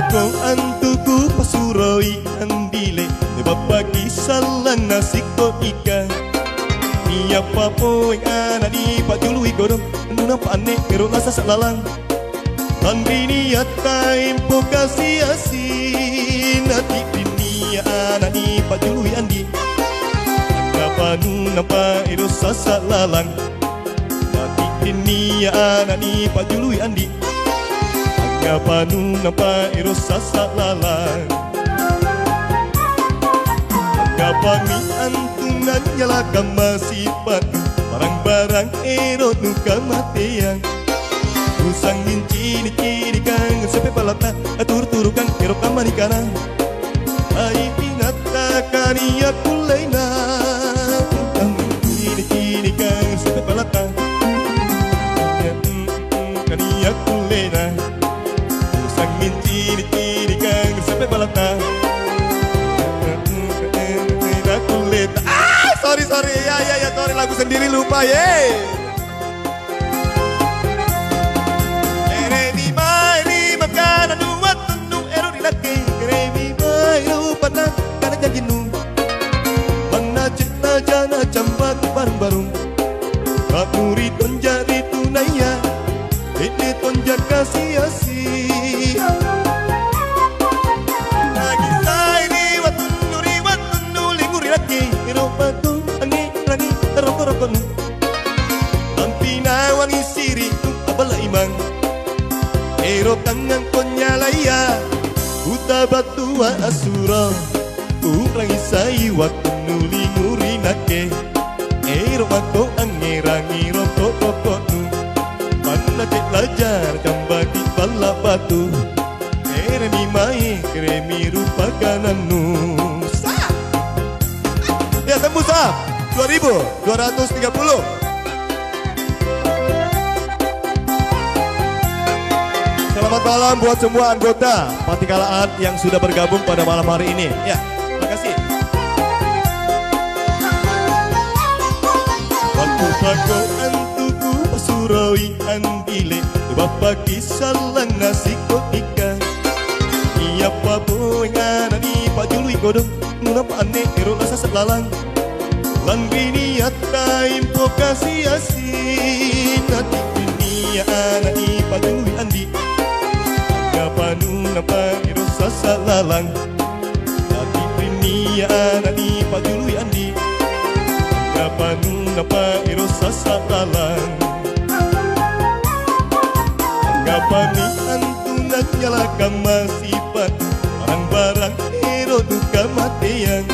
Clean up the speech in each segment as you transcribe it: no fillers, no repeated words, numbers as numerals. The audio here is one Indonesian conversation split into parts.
Ko antuku pasuroi andile de babagi salang nasi ko ika. Iya papo yang ana di pajului godong nuna pane pero nasa salalang. Andri niat time po kasih asin nati dunia ana di pajului andi. Ngapa napa ero sasa lalang. Nati dunia ana di pajului andi. Ngapa napa ero sasa lalang. Ngapa mi antunan nyalakan masih batu barang-barang ero nuka mateang. Usangin cini-cini kang sepe palata atur-turukan ero kamarikana. Ai pinata kania kulaina. Usangin cini-cini kang sepe palata kania kulaina. Usangin cini-cini kang sepe palata. Sorry ya sorry lagu sendiri lupa ye. Eremi mai ni makana nuat tunu ero di laki. Eremi mai lupa na kana janjinu. Mana cita jana cambat barung-barung. Kapuri tonjari tunaya. Ini tonjar kasih asih. Lagi sai ni watunu linguri laki. Ero batu rokok-rokok nu Lampina wangi siri tu abala imang. Ero tangan konyalaya Uta batua asura Ulangi sai waktu nuli nguri nake. Ero mako angerangi rokok-rokok nu Mana cek lajar jambagi pala batu. Eremi mai kremi rupa kanan nu Ya tembusa 2.230. Selamat malam buat semua anggota Patikalaan yang sudah bergabung pada malam hari ini. Ya, terima kasih. Waktu pako antuku pasuroi andile babagi salang nasi ko ika. Iya papo yang ana di pajului godong nuna pane ero rasa selalang. Landri niat time po kasih asin nati dunia ana di pajului andi. Ngapa napa ero sasa lalang. Nati dunia ana di pajului andi. Ngapa napa ero sasa lalang. Ngapa mi antunan nyalakan masih batu barang-barang ero duka mateang.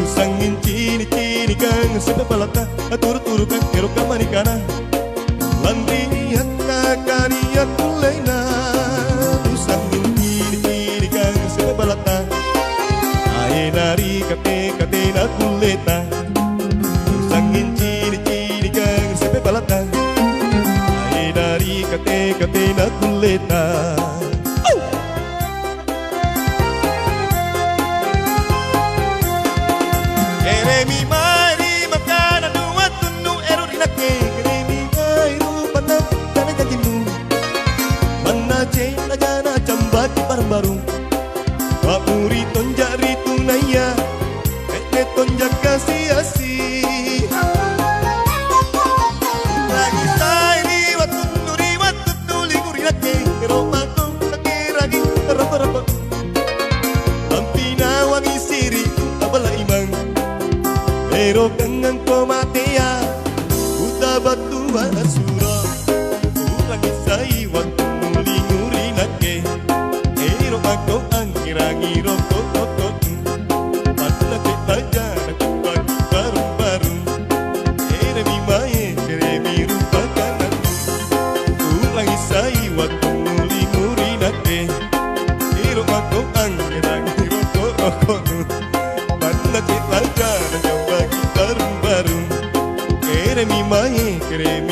Usangin cini-cini kang sepe palata atur-turukan ero kamarikana. Landri niat kania kulaina. Usangin cini-cini kang sepe palata ae nari kate na kuleta. Usangin cini-cini kang sepe palata ae nari kate na kuleta. Eremi mai makana nuat tunu ero di laki. Eremi mai rupa na kana janjinu. Mana cita jana cambat barung-barung. Kapuri tonjari tunaya. Ete tonjak kasih asih. Lagi sai riwat tunu linguri laki. Ero mako lagi rokok-rokok. Lampina wangi siri abala imang. Ero kangen ko matea Uta batua asura Ulangi sai waktu nuli nguri nake. Ero ako angirangi rokok-rokok. Mana cek lajar kembali barung-barung. Eremi mae keremi rupa kanan. Ulangi sai waktu nuli nguri nake. Ero ako angirangi rokok-rokok. Mana cek lajar barung-barung. Eremi mai kremi